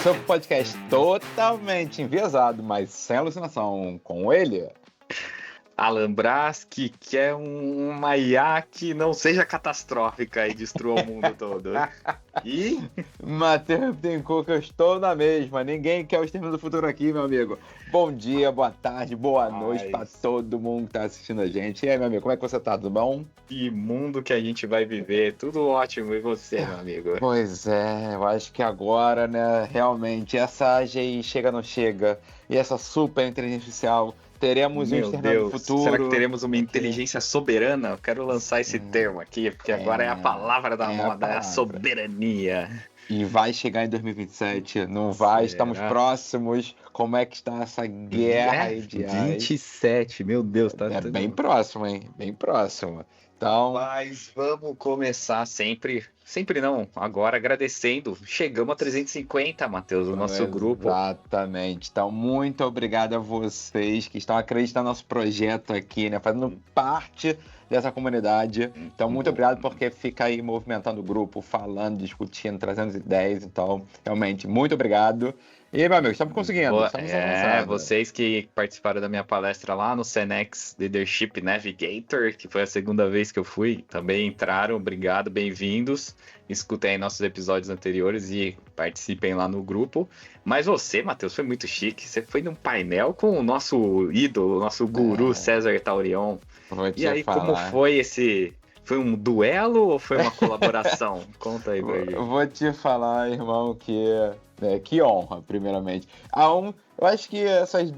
seu podcast totalmente enviesado, mas sem alucinação, com ele, Alan Braz, que quer uma IA que não seja catastrófica e destrua o mundo todo. E Matheus Bittencourt, que eu estou na mesma. Ninguém quer o Extermínio do Futuro aqui, meu amigo. Bom dia, boa tarde, boa noite para todo mundo que tá assistindo a gente. E aí, meu amigo, como é que você tá? Tudo bom? que mundo que a gente vai viver. Tudo ótimo. E você, meu amigo? Pois é, eu acho que agora, né, realmente, essa AGI chega ou não chega, e essa super inteligência artificial, teremos um Meu Extermínio do Deus, Futuro. será que teremos uma aqui. inteligência soberana? Eu quero lançar esse termo aqui, porque agora é a palavra da moda, é a soberania. E vai chegar em 2027, não vai? Estamos próximos. Como é que está essa guerra aí de AI? 27, meu Deus, tá É bem próximo, hein? Bem próximo. Então, Mas vamos começar sempre não, agora agradecendo. Chegamos a 350, Matheus, o nosso grupo. Exatamente. Então, muito obrigado a vocês que estão acreditando no nosso projeto aqui, né? Fazendo parte dessa comunidade. Então, muito obrigado porque fica aí movimentando o grupo, falando, discutindo, trazendo ideias. Então, realmente, muito obrigado. E, meu amigo, estamos conseguindo. Estamos avançando. Vocês que participaram da minha palestra lá no Cenex Leadership Navigator, que foi a segunda vez que eu fui, também entraram. Obrigado, bem-vindos. Escutem aí nossos episódios anteriores e participem lá no grupo. Mas você, Matheus, foi muito chique. Você foi num painel com o nosso ídolo, o nosso guru César Taurion. E aí, como foi esse... Foi um duelo ou foi uma colaboração? Conta aí pra gente. Eu vou te falar, irmão, que honra, primeiramente. Eu acho que essas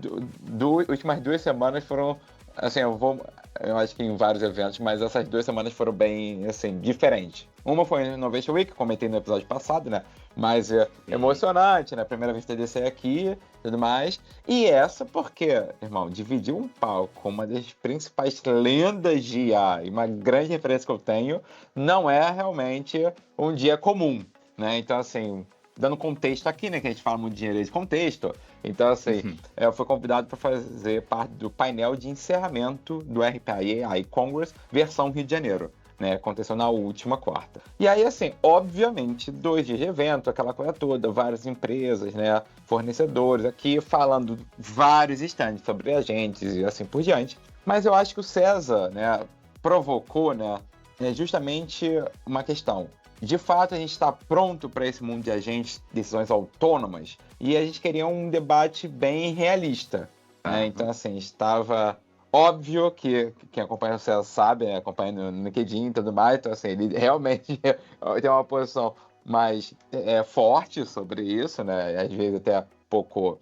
últimas 2 semanas foram, assim, eu acho que em vários eventos, mas essas 2 semanas foram bem, assim, diferentes. Uma foi no Innovation Week, comentei no episódio passado, né? Mas emocionante, né? Primeira vez que TDC aqui e tudo mais. E essa porque, irmão, dividir um palco com uma das principais lendas de IA e uma grande referência que eu tenho, não é realmente um dia comum, né? Então, assim, dando contexto aqui, né? Que a gente fala muito de engenharia de contexto. Então, assim, eu fui convidado para fazer parte do painel de encerramento do RPA AI Congress, versão Rio de Janeiro. Né, aconteceu na última quarta. E aí, assim, obviamente, 2 dias de evento, aquela coisa toda, várias empresas, né, fornecedores aqui falando vários estandes sobre agentes e assim por diante. Mas eu acho que o César, né, provocou, né, justamente uma questão. De fato, a gente está pronto para esse mundo de agentes, decisões autônomas, e a gente queria um debate bem realista. Né? Então, assim, estava... Óbvio que quem acompanha o César sabe, né? Acompanha no LinkedIn e tudo mais, então assim, ele realmente tem uma posição mais forte sobre isso, né? Às vezes até um pouco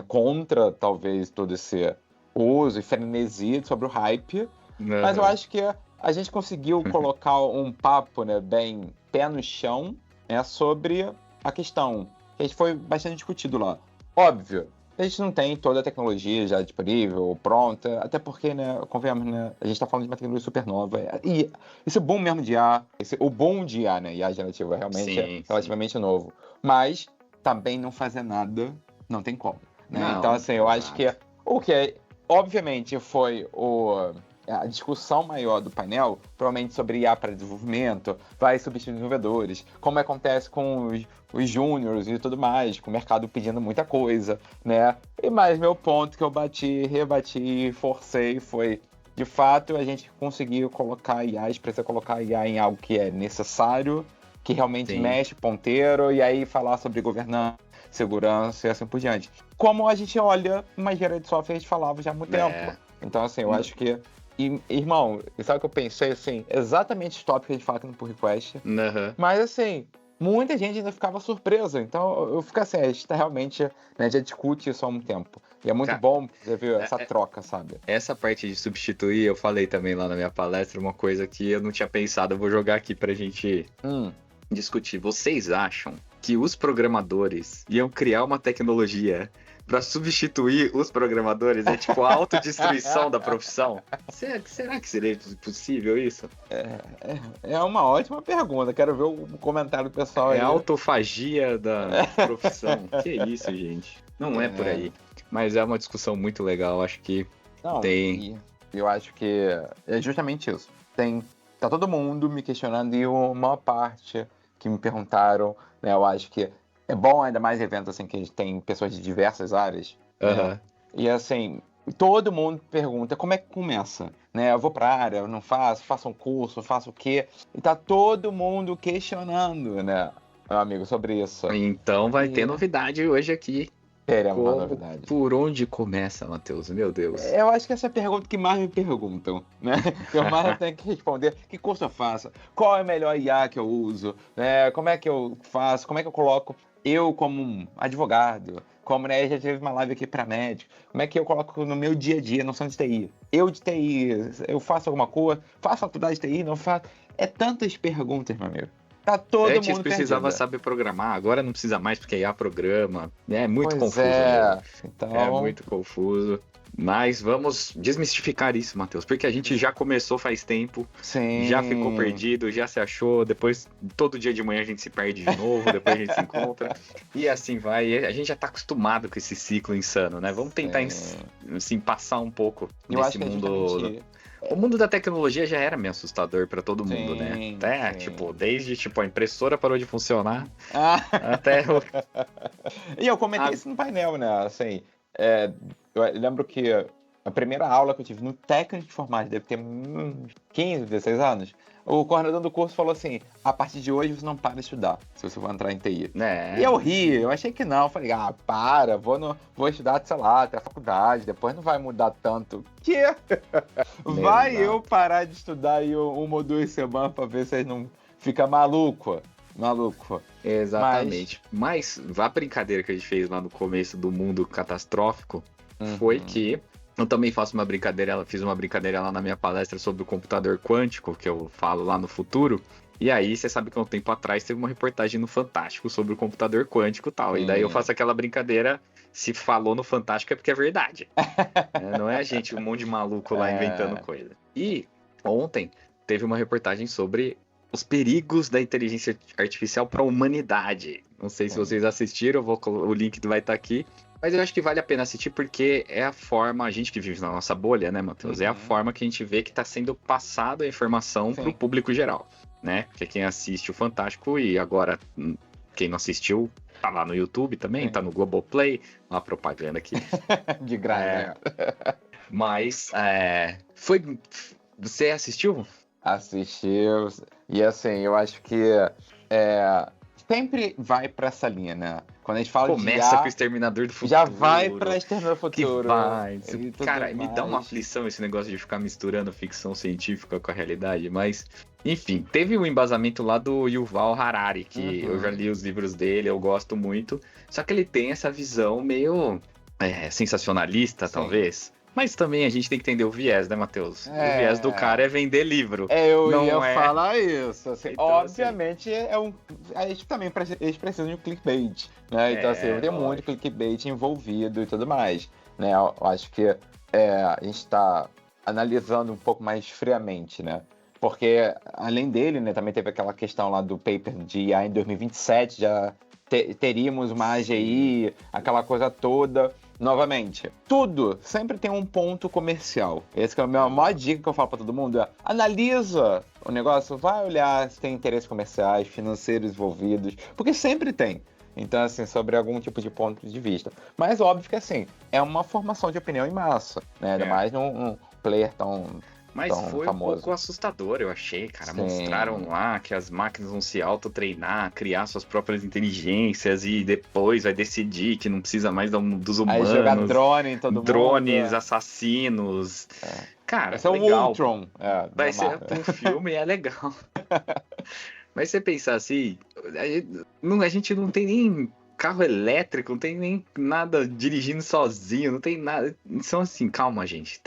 contra, talvez, todo esse uso e frenesi sobre o hype. Mas eu acho que a gente conseguiu colocar um papo, né, bem pé no chão, né, sobre a questão que a gente foi bastante discutido lá. Óbvio, a gente não tem toda a tecnologia já disponível, pronta, até porque, né, convenhamos, né, a gente está falando de uma tecnologia super nova. E esse boom mesmo de IA, o boom de IA, né, IA generativa realmente relativamente novo. Mas também não fazer nada não tem como. Né? Não, então, assim, eu acho que o que, obviamente, foi a discussão maior do painel, provavelmente sobre IA para desenvolvimento, vai substituir desenvolvedores, como acontece com os júniors e tudo mais, com o mercado pedindo muita coisa, né? E mais meu ponto que eu rebati, forcei foi, de fato, a gente conseguiu colocar IA, precisa colocar IA em algo que é necessário, que realmente mexe ponteiro, e aí falar sobre governança, segurança e assim por diante. Como a gente olha uma engenharia de software, a gente falava já há muito tempo. Então, assim, eu acho que... E, irmão, sabe o que eu pensei, assim? Exatamente os tópicos que a gente fala aqui no Pull Request. Mas, assim, muita gente ainda ficava surpresa. Então, eu fico assim, a gente tá realmente, né, já discute isso há um tempo. E é muito bom você ver essa troca, sabe? Essa parte de substituir, eu falei também lá na minha palestra, uma coisa que eu não tinha pensado. Eu vou jogar aqui pra gente discutir. Vocês acham que os programadores iam criar uma tecnologia para substituir os programadores? É tipo a autodestruição da profissão? Será que seria possível isso? É uma ótima pergunta. Quero ver o comentário do pessoal aí. É a autofagia da profissão. Que isso, gente? Não é por aí. Mas é uma discussão muito legal. Acho que Eu acho que é justamente isso. Tá todo mundo me questionando e uma parte que me perguntaram, né? Eu acho que é bom, ainda mais eventos assim que tem pessoas de diversas áreas. Aham. E assim, todo mundo pergunta como é que começa, né? Eu vou pra área, eu não faço um curso, faço o quê? E tá todo mundo questionando, né, meu amigo, sobre isso. Então vai ter E novidade hoje aqui. teremos uma Como, novidade. por onde começa, Matheus? Meu Deus. Eu acho que essa é a pergunta que mais me perguntam, né? Que eu mais tenho que responder. Que curso eu faço? Qual é o melhor IA que eu uso? Né? Como é que eu faço? Como é que eu coloco eu como um advogado? Como, né, já teve uma live aqui para médico. Como é que eu coloco no meu dia a dia, noção de TI? Eu de TI, eu faço alguma coisa? Faço faculdade de TI? Não faço? É tantas perguntas, meu amigo. Tá todo Antes mundo precisava perdido. saber programar, agora não precisa mais porque IA programa. É muito Pois confuso mesmo. é. É Então, muito confuso. Mas vamos desmistificar isso, Matheus, porque a gente já começou faz tempo, já ficou sim. perdido, já se achou, depois todo dia de manhã a gente se perde de novo, depois a gente se encontra, e assim vai. A gente já tá acostumado com esse ciclo insano, né? Vamos tentar Sim. assim, passar um pouco Eu nesse acho que é mundo. justamente. O mundo da tecnologia já era meio assustador pra todo mundo, né? Sim, Até, sim. tipo, desde tipo, a impressora parou de funcionar Ah, até o. e eu comentei a- isso no painel, né? Assim, eu lembro que a primeira aula que eu tive no técnico de informática, deve ter 15, 16 anos, o coordenador do curso falou assim: a partir de hoje você não para de estudar, se você for entrar em TI. E né? eu ri, eu achei que não. Eu falei, para, vou estudar, sei lá, até a faculdade, depois não vai mudar tanto. Que? Vai eu Exato. parar de estudar aí uma ou 2 semanas pra ver se vocês não ficam maluco. Maluco. Mas. Exatamente. Mas a brincadeira que a gente fez lá no começo do mundo catastrófico foi Uhum. que eu também faço uma brincadeira, fiz uma brincadeira lá na minha palestra sobre o computador quântico, que eu falo lá no futuro. E aí, você sabe que há um tempo atrás teve uma reportagem no Fantástico sobre o computador quântico e tal. E daí eu Sim. faço aquela brincadeira, se falou no Fantástico é porque é verdade. Não é a gente, um monte de maluco lá inventando É, coisa. E ontem teve uma reportagem sobre os perigos da inteligência artificial para a humanidade. Não sei se sim. vocês assistiram, o link vai estar aqui. Mas eu acho que vale a pena assistir porque é a forma, a gente que vive na nossa bolha, né, Matheus? É a Uhum. forma que a gente vê que está sendo passada a informação para o Sim. público geral, né? Porque quem assiste o Fantástico e agora quem não assistiu, tá lá no YouTube também, Sim. tá no Globoplay, uma propaganda aqui. De graça. Mas, foi. Você assistiu? Assistiu. E assim, eu acho que sempre vai pra essa linha, né? Quando a gente fala de Começa com o IA, Exterminador do Futuro. já vai pra Exterminador do Que Futuro. vai. E tudo Cara, me dá uma mais. aflição esse negócio de ficar misturando ficção científica com a realidade, mas. Enfim, teve um embasamento lá do Yuval Harari, que eu já Uhum. li os livros dele, eu gosto muito. Só que ele tem essa visão meio sensacionalista, Sim. talvez. Mas também a gente tem que entender o viés, né, Matheus? O viés do É. cara é vender livro. Eu Não ia é. falar isso. Assim, Então, obviamente, a gente também eles precisam de um clickbait, né? Então, assim, tem muito lógico. clickbait envolvido e tudo mais, né? Eu acho que a gente está analisando um pouco mais friamente, né? Porque, além dele, né, também teve aquela questão lá do paper de IA em 2027, já teríamos uma AGI, aquela coisa toda. Novamente, tudo sempre tem um ponto comercial. Esse que é a minha maior dica que eu falo pra todo mundo: analisa o negócio, vai olhar se tem interesses comerciais, financeiros envolvidos, porque sempre tem. Então, assim, sobre algum tipo de ponto de vista. Mas óbvio que, assim, é uma formação de opinião em massa, né? Ainda mais num player tão Mas foi um famoso. pouco assustador, eu achei, cara. Sim. Mostraram lá que as máquinas vão se autotreinar, criar suas próprias inteligências e depois vai decidir que não precisa mais dos Aí jogar humanos. drone em todo Drones, mundo. assassinos. Cara, Esse é o legal. Ultron. Vai da ser Marvel. um filme, é legal. Mas você pensar assim, a gente não tem nem carro elétrico, não tem nem nada dirigindo sozinho, não tem nada. Então, assim, calma, gente.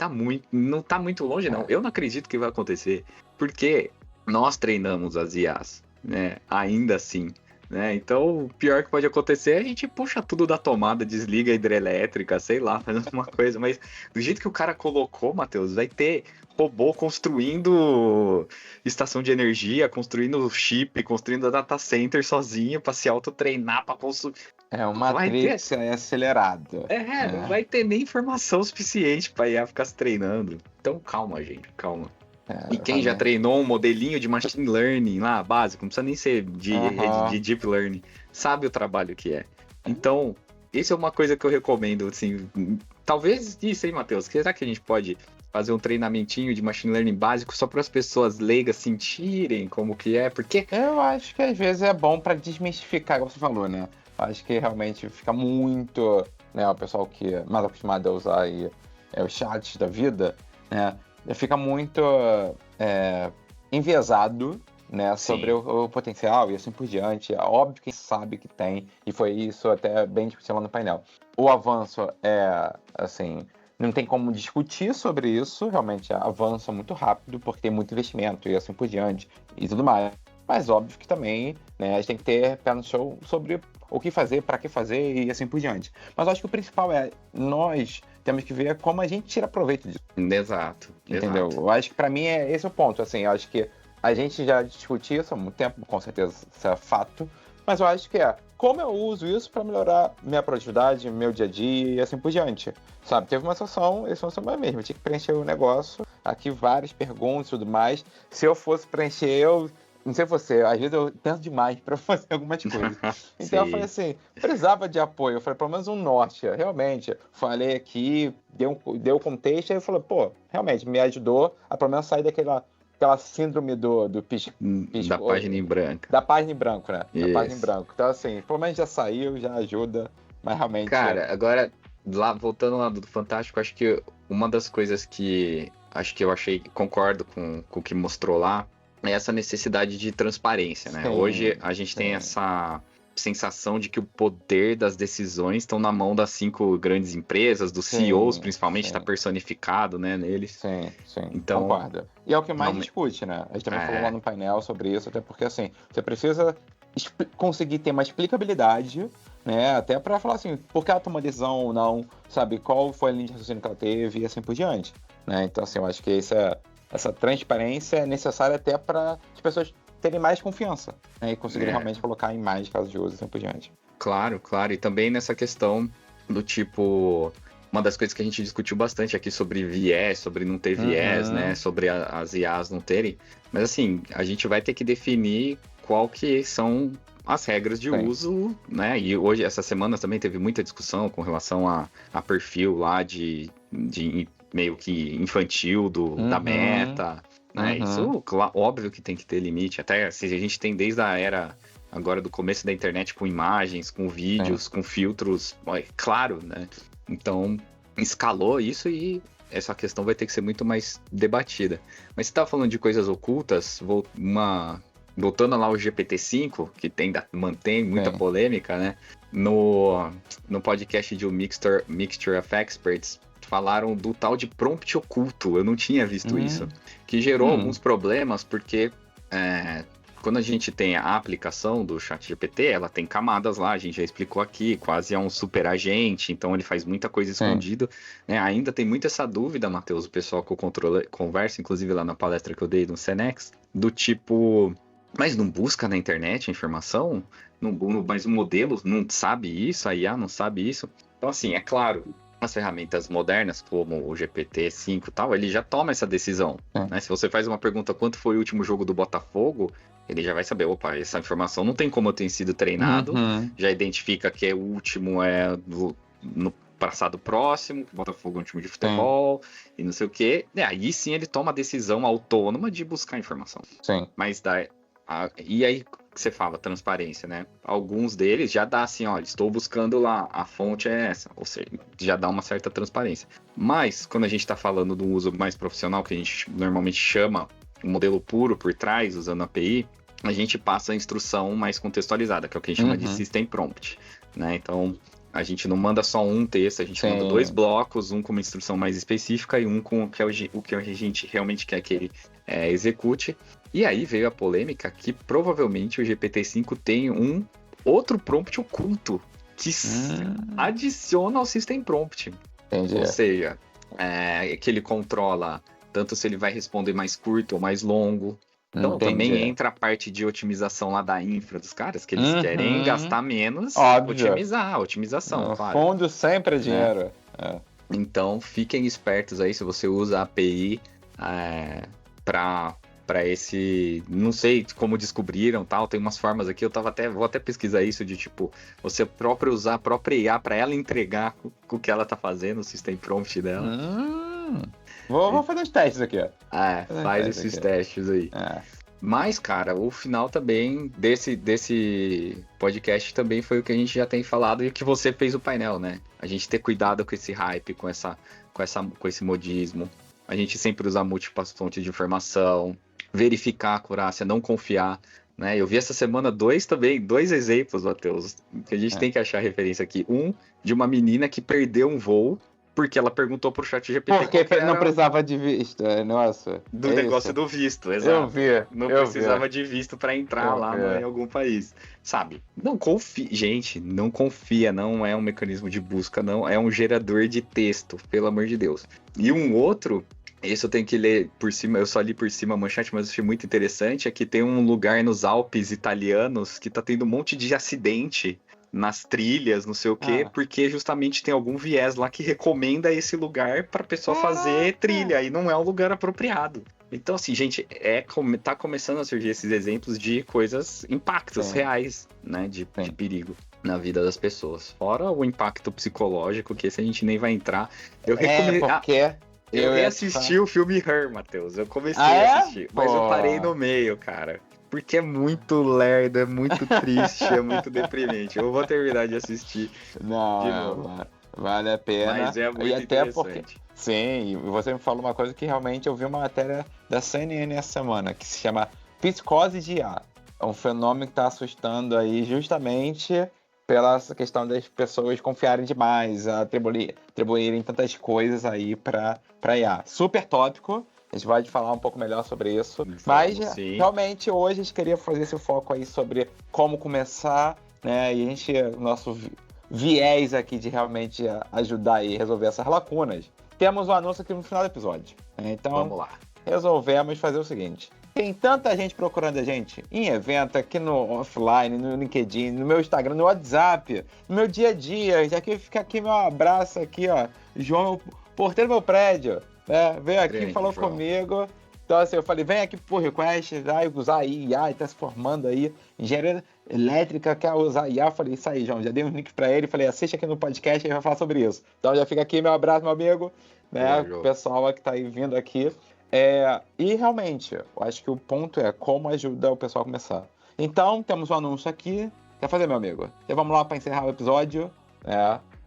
Não tá muito longe, não. Eu não acredito que vai acontecer, porque nós treinamos as IAs, né? Ainda assim. Né? Então, o pior que pode acontecer é a gente puxa tudo da tomada, desliga a hidrelétrica, sei lá, faz alguma coisa. Mas do jeito que o cara colocou, Matheus, vai ter robô construindo estação de energia, construindo chip, construindo data center sozinho para se autotreinar, para construir. É uma Vai Matrix acelerada. não vai ter nem informação suficiente para IA ficar se treinando. Então calma, gente, calma. E quem já treinou um modelinho de machine learning lá, básico, não precisa nem ser de deep learning, sabe o trabalho que é. Então, isso é uma coisa que eu recomendo, assim, talvez isso, hein, Matheus? Será que a gente pode fazer um treinamentinho de machine learning básico só para as pessoas leigas sentirem como que é? Porque eu acho que às vezes é bom para desmistificar, como você falou, né? Acho que realmente fica muito, né, o pessoal que é mais acostumado a usar aí, os chats da vida, né? Fica muito enviesado, né, sobre o potencial e assim por diante. É óbvio que sabe que tem, e foi isso até bem discutido lá no painel. O avanço assim, não tem como discutir sobre isso, realmente avança muito rápido, porque tem muito investimento e assim por diante, e tudo mais. Mas óbvio que também, né, a gente tem que ter pé no chão sobre o que fazer, para que fazer e assim por diante. Mas eu acho que o principal nós temos que ver como a gente tira proveito disso. Exato. Entendeu? Eu acho que para mim esse é o ponto. Assim, eu acho que a gente já discutiu isso há muito tempo, com certeza isso é fato. Mas eu acho que como eu uso isso para melhorar minha produtividade, meu dia a dia e assim por diante. Sabe, teve uma sessão, esse foi mesmo, eu tinha que preencher o negócio, aqui várias perguntas e tudo mais. Se eu fosse preencher, eu não sei você, às vezes eu penso demais para fazer algumas coisas. Então eu falei assim, precisava de apoio. Eu falei, pelo menos um norte. Realmente, falei aqui, deu contexto, aí eu falei, pô, realmente, me ajudou a pelo menos sair aquela síndrome do pisco. Da página em branco. Da página em branco, né? Isso. Da página em branco. Então, assim, pelo menos já saiu, já ajuda, mas realmente... Cara, agora, voltando lá do Fantástico, acho que uma das coisas que eu achei, concordo com o que mostrou lá, é essa necessidade de transparência, né? Sim, hoje a gente tem essa sensação de que o poder das decisões estão na mão das 5 grandes empresas, dos CEOs principalmente, está personificado, né, neles. Sim, então, concordo. E é o que mais discute, né? A gente também falou lá no painel sobre isso, até porque, assim, você precisa conseguir ter uma explicabilidade, né, até para falar assim, por que ela tomou decisão ou não, sabe, qual foi a linha de raciocínio que ela teve e assim por diante, né? Então, assim, eu acho que essa transparência é necessária até para as pessoas terem mais confiança, né, e conseguirem realmente colocar em mais casos de uso e assim por diante. Claro. E também nessa questão do tipo... Uma das coisas que a gente discutiu bastante aqui sobre viés, sobre não ter viés, né? Sobre as IAs não terem. Mas assim, a gente vai ter que definir qual que são as regras de uso, né? E hoje, essa semana também teve muita discussão com relação a perfil lá de meio que infantil da Meta, né? Isso, óbvio que tem que ter limite. Até se a gente tem desde a era agora do começo da internet com imagens, com vídeos, com filtros, claro, né? Então, escalou isso e essa questão vai ter que ser muito mais debatida. Mas você estava falando de coisas ocultas, voltando lá ao GPT-5, que mantém muita polêmica, né? No podcast de Mixture of Experts, falaram do tal de prompt oculto. Eu não tinha visto isso. Que gerou alguns problemas, porque quando a gente tem a aplicação do ChatGPT, ela tem camadas lá, a gente já explicou aqui, quase é um super agente, então ele faz muita coisa escondida, né? Ainda tem muito essa dúvida, Matheus, o pessoal que eu conversa, inclusive lá na palestra que eu dei no Cenex, do tipo, mas não busca na internet a informação? Mas o modelo não sabe isso, a IA não sabe isso? Então, assim, é claro, as ferramentas modernas, como o GPT-5 e tal, ele já toma essa decisão, né? Se você faz uma pergunta, quanto foi o último jogo do Botafogo, ele já vai saber, opa, essa informação não tem como eu ter sido treinado, já identifica que o último no passado próximo, que o Botafogo é um time de futebol, e não sei o quê. Aí sim ele toma a decisão autônoma de buscar informação. Mas e aí que você fala, transparência, né? Alguns deles já dá assim, olha, estou buscando lá, a fonte é essa, ou seja, já dá uma certa transparência. Mas, quando a gente está falando do uso mais profissional, que a gente normalmente chama o modelo puro por trás, usando a API, a gente passa a instrução mais contextualizada, que é o que a gente chama de System Prompt, né? Então, a gente não manda só um texto, a gente manda 2 blocos, um com uma instrução mais específica e um com o que a gente realmente quer que ele execute. E aí veio a polêmica que provavelmente o GPT-5 tem um outro prompt oculto que adiciona ao System Prompt. Entendi. Ou seja, que ele controla tanto se ele vai responder mais curto ou mais longo. Então também entra a parte de otimização lá da infra dos caras, que eles querem gastar menos, otimização, claro. Fundo sempre é dinheiro. Então fiquem espertos aí, se você usa a API, pra esse, não sei como descobriram, tal, tem umas formas aqui, vou até pesquisar isso de tipo, você próprio usar a própria IA pra ela entregar o que ela tá fazendo, o system prompt dela. Vou fazer os testes aqui, ó. Faz esses testes aí. Mas, cara, o final também desse podcast também foi o que a gente já tem falado e que você fez o painel, né? A gente ter cuidado com esse hype, com esse modismo. A gente sempre usar múltiplas fontes de informação, verificar a acurácia, não confiar, né? Eu vi essa semana dois exemplos, Matheus, que a gente tem que achar referência aqui. Um, de uma menina que perdeu um voo porque ela perguntou pro ChatGPT porque não precisava de visto, nossa. Do negócio do visto, exato. Eu vi. Não precisava de visto pra entrar lá em algum país. Sabe? Não confia. Gente, não confia. Não é um mecanismo de busca, não. É um gerador de texto, pelo amor de Deus. E um outro, esse eu tenho que ler por cima, eu só li por cima a manchete, mas eu achei muito interessante, é que tem um lugar nos Alpes italianos que tá tendo um monte de acidente nas trilhas, não sei o quê, porque justamente tem algum viés lá que recomenda esse lugar pra pessoa fazer trilha, e não é um lugar apropriado. Então, assim, gente, tá começando a surgir esses exemplos de coisas, impactos reais, né, de perigo na vida das pessoas. Fora o impacto psicológico, que esse a gente nem vai entrar. Eu reassisti o filme Her, Matheus. Eu comecei a assistir, mas eu parei no meio, cara. Porque é muito lerdo, é muito triste, é muito deprimente. Eu vou terminar de assistir de novo. Vale a pena. Mas é muito interessante. Sim, e você me falou uma coisa que realmente eu vi uma matéria da CNN essa semana, que se chama Psicose de IA. É um fenômeno que está assustando aí justamente pela essa questão das pessoas confiarem demais, atribuírem tantas coisas aí para IA. Super tópico. A gente vai falar um pouco melhor sobre isso. Mas, realmente, hoje a gente queria fazer esse foco aí sobre como começar, né? E nosso viés aqui de realmente ajudar e resolver essas lacunas. Temos um anúncio aqui no final do episódio. Então, vamos lá. Resolvemos fazer o seguinte. Tem tanta gente procurando a gente em evento, aqui no offline, no LinkedIn, no meu Instagram, no WhatsApp, no meu dia a dia. Já que fica aqui meu abraço aqui, ó. João, porteiro do meu prédio. Veio aqui e falou comigo. Então, assim, eu falei, vem aqui pro request, vai usar IA, tá se formando aí. Engenharia elétrica, quer usar IA. Eu falei, isso aí, João. Já dei um link pra ele. Falei, assiste aqui no podcast e vai falar sobre isso. Então, já fica aqui meu abraço, meu amigo. Né? O pessoal que tá aí vindo aqui. E realmente, eu acho que o ponto é como ajudar o pessoal a começar. Então, temos um anúncio aqui. Quer fazer, meu amigo? Então, vamos lá para encerrar o episódio.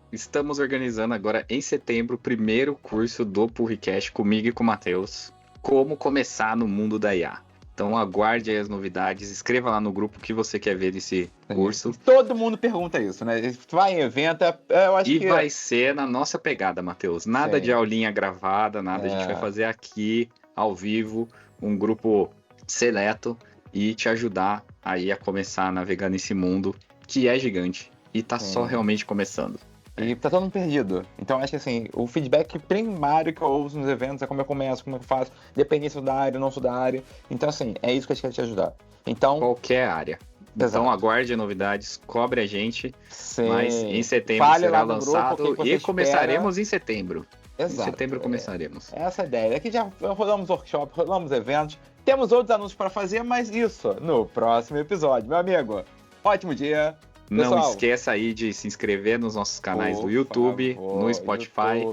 Estamos organizando agora em setembro o primeiro curso do Purricast comigo e com o Matheus. Como começar no mundo da IA. Então aguarde aí as novidades, escreva lá no grupo o que você quer ver desse curso. Todo mundo pergunta isso, né? Vai em evento, eu acho que... vai ser na nossa pegada, Matheus. Nada de aulinha gravada, nada. A gente vai fazer aqui, ao vivo, um grupo seleto e te ajudar aí a começar a navegar nesse mundo que é gigante e tá só realmente começando. E tá todo mundo perdido. Então, acho que assim, o feedback primário que eu ouço nos eventos é como eu começo, como eu faço, dependendo se eu sou da área ou não sou da área. Então, assim, é isso que a gente quer te ajudar. Então, qualquer área. Exato. Então, aguarde novidades, cobre a gente. Sim. Mas em setembro será lançado e começaremos em setembro. Exato. Em setembro começaremos. Essa é a ideia. Aqui já rodamos workshop, rodamos eventos. Temos outros anúncios para fazer, mas isso no próximo episódio. Meu amigo, ótimo dia. Não Pessoal, esqueça aí de se inscrever nos nossos canais do YouTube, no Spotify.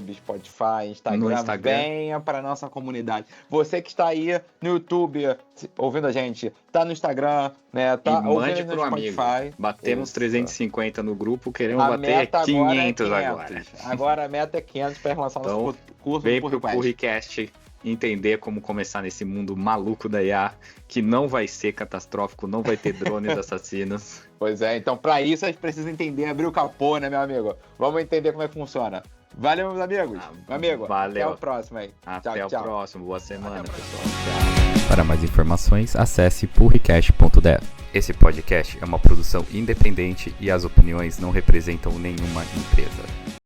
Instagram. No Instagram. Venha para a nossa comunidade. Você que está aí no YouTube ouvindo a gente, tá no Instagram, né? Tá e mande pro amigo. Batemos 350 no grupo, queremos bater 500 agora. Agora a meta é 500 para lançar então, nosso curso vem do pro Purricast entender como começar nesse mundo maluco da IA, que não vai ser catastrófico, não vai ter drones assassinos. Pois é, então para isso a gente precisa entender, abrir o capô, né, meu amigo? Vamos entender como é que funciona. Valeu, meus amigos. Meu amigo, valeu. Até o próximo aí. Até tchau. o próximo. Boa semana, pessoal. Tchau. Para mais informações, acesse purricast.dev. Esse podcast é uma produção independente e as opiniões não representam nenhuma empresa.